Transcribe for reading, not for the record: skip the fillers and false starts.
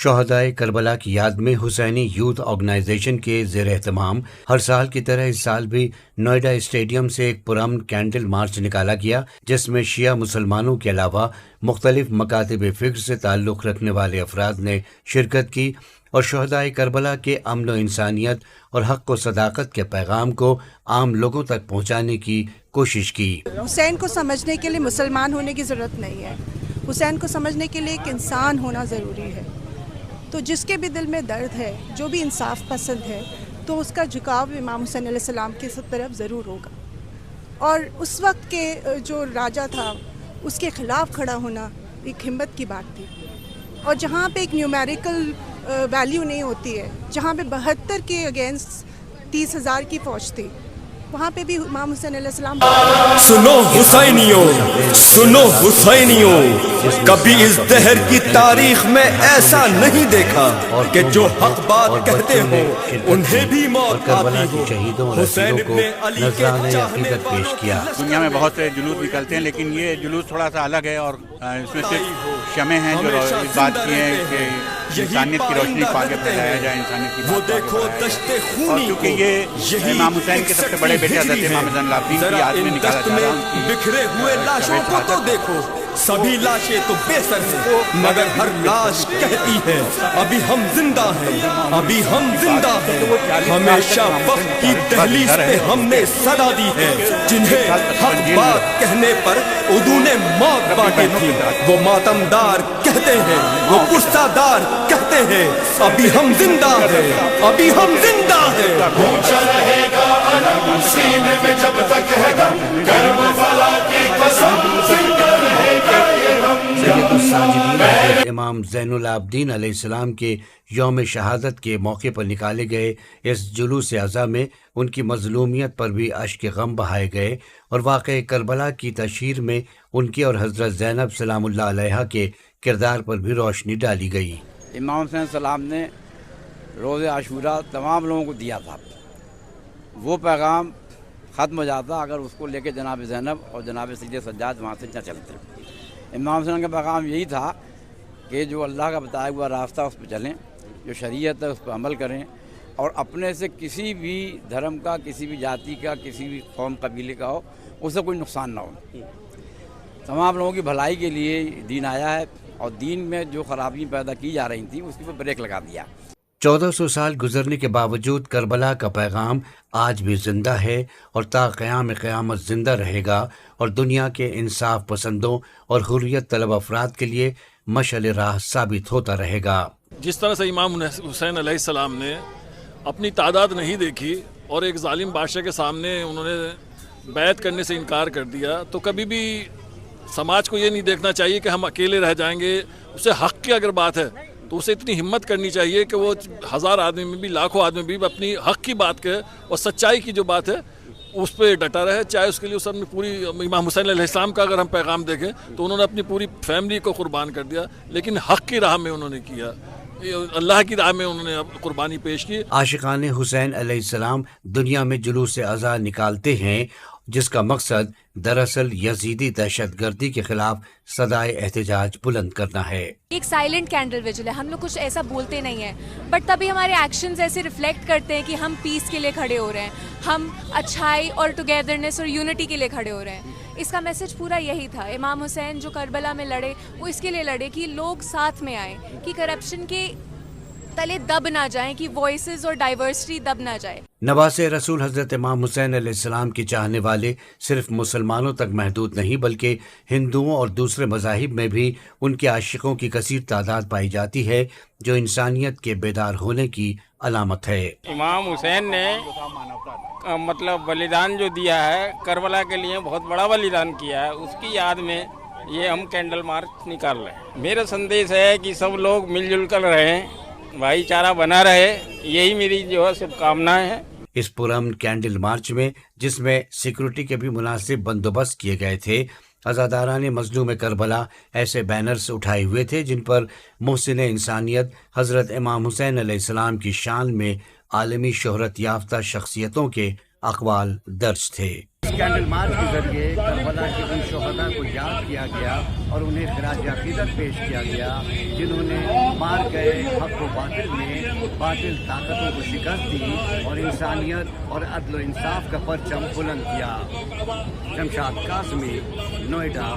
شہدائے کربلا کی یاد میں حسینی یوتھ آرگنائزیشن کے زیر اہتمام ہر سال کی طرح اس سال بھی نوئیڈا اسٹیڈیم سے ایک پرامن کینڈل مارچ نکالا گیا، جس میں شیعہ مسلمانوں کے علاوہ مختلف مکاتب فکر سے تعلق رکھنے والے افراد نے شرکت کی اور شہدائے کربلا کے امن و انسانیت اور حق و صداقت کے پیغام کو عام لوگوں تک پہنچانے کی کوشش کی۔ حسین کو سمجھنے کے لیے مسلمان ہونے کی ضرورت نہیں ہے، حسین کو سمجھنے کے لیے ایک انسان ہونا ضروری ہے۔ تو جس کے بھی دل میں درد ہے، جو بھی انصاف پسند ہے، تو اس کا جھکاؤ امام حسین علیہ السلام کی طرف ضرور ہوگا، اور اس وقت کے جو راجا تھا اس کے خلاف کھڑا ہونا ایک ہمت کی بات تھی۔ اور جہاں پہ ایک نیومیریکل ویلیو نہیں ہوتی ہے، جہاں پہ 72 کے اگینسٹ 30,000 کی فوج تھی، وہاں پہ بھی امام حسین علیہ السلام۔ سنو حسینیوں، سنو حسینیوں، کبھی اس دہر کی تاریخ میں ایسا نہیں دیکھا کہ جو حق بات کہتے ہو انہیں بھی موت آتی ہو۔ حسین ابن علی کے چاہنے پیش کیا۔ دنیا میں بہت سے جلوس نکلتے ہیں، لیکن یہ جلوس تھوڑا سا الگ ہے، اور اس میں صرف شمع ہیں جو اس بات کی ہیں کہ انسانیت کی روشنی کو آگے پھیلایا جائے، انسانیت کی بات کو آگے پھیلایا جائے۔ اور کیونکہ یہ امام حسین کے سب سے بڑے بیٹے حضرت امام زین العابدین کی یاد میں نکالا جا رہا ہے۔ بکھرے ہوئے لاشوں کو تو دیکھو، سبھی لاشیں تو بے سر ہیں، مگر ہر لاش کہتی ہے ابھی ہم زندہ ہیں، ابھی ہم زندہ ہیں۔ ہمیشہ وقت کی دہلیز پہ ہم نے صدا دی ہے، جنہیں حق بات کہنے پر عدو نے موت بانٹی تھی، وہ ماتمدار کہتے ہیں، وہ پرسہ دار کہتے ہیں، ابھی ہم زندہ ہیں، ابھی ہم زندہ ہیں۔ اونچا رہے گا علم سینے میں جب تک ہے غم، کربلا کی قسم زندہ رہے گا یہ غم۔ سید الساجدین حضرت امام زین العابدین علیہ السلام کے یوم شہادت کے موقع پر نکالے گئے اس جلوس اعزا میں ان کی مظلومیت پر بھی اشک غم بہائے گئے اور واقعہ کربلا کی تشہیر میں ان کے اور حضرت زینب سلام اللہ علیہا کے کردار پر بھی روشنی ڈالی گئی۔ امام حسین السلام نے روز عاشورہ تمام لوگوں کو دیا تھا، وہ پیغام ختم ہو جاتا اگر اس کو لے کے جناب زینب اور جناب سید سجاد وہاں سے نہ چلتے۔ امام حسین کا پیغام یہی تھا کہ جو اللہ کا بتایا ہوا راستہ اس پہ چلیں، جو شریعت ہے اس پہ عمل کریں، اور اپنے سے کسی بھی دھرم کا، کسی بھی جاتی کا، کسی بھی قوم قبیلے کا ہو، اس سے کوئی نقصان نہ ہو۔ تمام لوگوں کی بھلائی کے لیے دین آیا ہے، اور دین میں جو خرابیاں پیدا کی جا رہی تھیں اس کے اوپر بریک لگا دیا۔ 1400 سال گزرنے کے باوجود کربلا کا پیغام آج بھی زندہ ہے اور تا قیام قیامت زندہ رہے گا، اور دنیا کے انصاف پسندوں اور حریت طلب افراد کے لیے مشعل راہ ثابت ہوتا رہے گا۔ جس طرح سے امام حسین علیہ السلام نے اپنی تعداد نہیں دیکھی اور ایک ظالم بادشاہ کے سامنے انہوں نے بیعت کرنے سے انکار کر دیا، تو کبھی بھی سماج کو یہ نہیں دیکھنا چاہیے کہ ہم اکیلے رہ جائیں گے۔ اسے حق کی اگر بات ہے تو اسے اتنی ہمت کرنی چاہیے کہ وہ 1000 آدمی میں بھی، لاکھوں آدمی بھی اپنی حق کی بات کہے اور سچائی کی جو بات ہے اس پہ ڈٹا رہے، چاہے اس کے لیے اس نے پوری امام حسین علیہ السلام کا اگر ہم پیغام دیکھیں تو انہوں نے اپنی پوری فیملی کو قربان کر دیا، لیکن حق کی راہ میں انہوں نے کیا، اللہ کی راہ میں انہوں نے قربانی پیش کی۔ عاشقان حسین علیہ السلام دنیا میں جلوس اعزا نکالتے ہیں، جس کا مقصد دراصل یزیدی دہشت گردی کے خلاف صدائے احتجاج بلند کرنا ہے۔ ایک سائلنٹ کینڈل ویجل ہے، ہم لوگ کچھ ایسا بولتے نہیں ہیں، بٹ تبھی ہمارے ایکشنز ایسے ریفلیکٹ کرتے ہیں کہ ہم پیس کے لیے کھڑے ہو رہے ہیں، ہم اچھائی اور ٹوگیدرنیس اور یونٹی کے لیے کھڑے ہو رہے ہیں۔ اس کا میسج پورا یہی تھا۔ امام حسین جو کربلا میں لڑے وہ اس کے لیے لڑے کہ لوگ ساتھ میں آئیں، کہ کرپشن کے تلے دب نہ جائیں، کہ وائسز اور ڈائیورسٹی دب نہ جائے۔ نواز رسول حضرت امام حسین علیہ السلام کے چاہنے والے صرف مسلمانوں تک محدود نہیں، بلکہ ہندوؤں اور دوسرے مذاہب میں بھی ان کے عاشقوں کی کثیر تعداد پائی جاتی ہے، جو انسانیت کے بیدار ہونے کی علامت ہے۔ امام حسین نے مطلب بلیدان جو دیا ہے کربلا کے لیے، بہت بڑا بلیدان کیا ہے، اس کی یاد میں یہ ہم کینڈل مارچ نکال رہے ہیں۔ میرا سندیش ہے کہ سب لوگ مل جل کر رہیں، بھائی چارہ بنا رہے، یہی میری جو ہے سب کامنائیں ہیں۔ اس پرامن کینڈل مارچ میں، جس میں سیکورٹی کے بھی مناسب بندوبست کیے گئے تھے، عزاداران مظلوم کربلا ایسے بینرز اٹھائے ہوئے تھے جن پر محسن انسانیت حضرت امام حسین علیہ السلام کی شان میں عالمی شہرت یافتہ شخصیتوں کے اقوال درج تھے۔ اس کینڈل مارچ کے ذریعے کربلا کے ان شہداء کو یاد کیا گیا اور انہیں خراج عقیدت پیش کیا گیا جنہوں نے مار گئے حق و باطل میں باطل طاقتوں کو شکست دی اور انسانیت اور عدل و انصاف کا پرچم بلند کیا۔ شمشاد قاسمی، نوئیڈا۔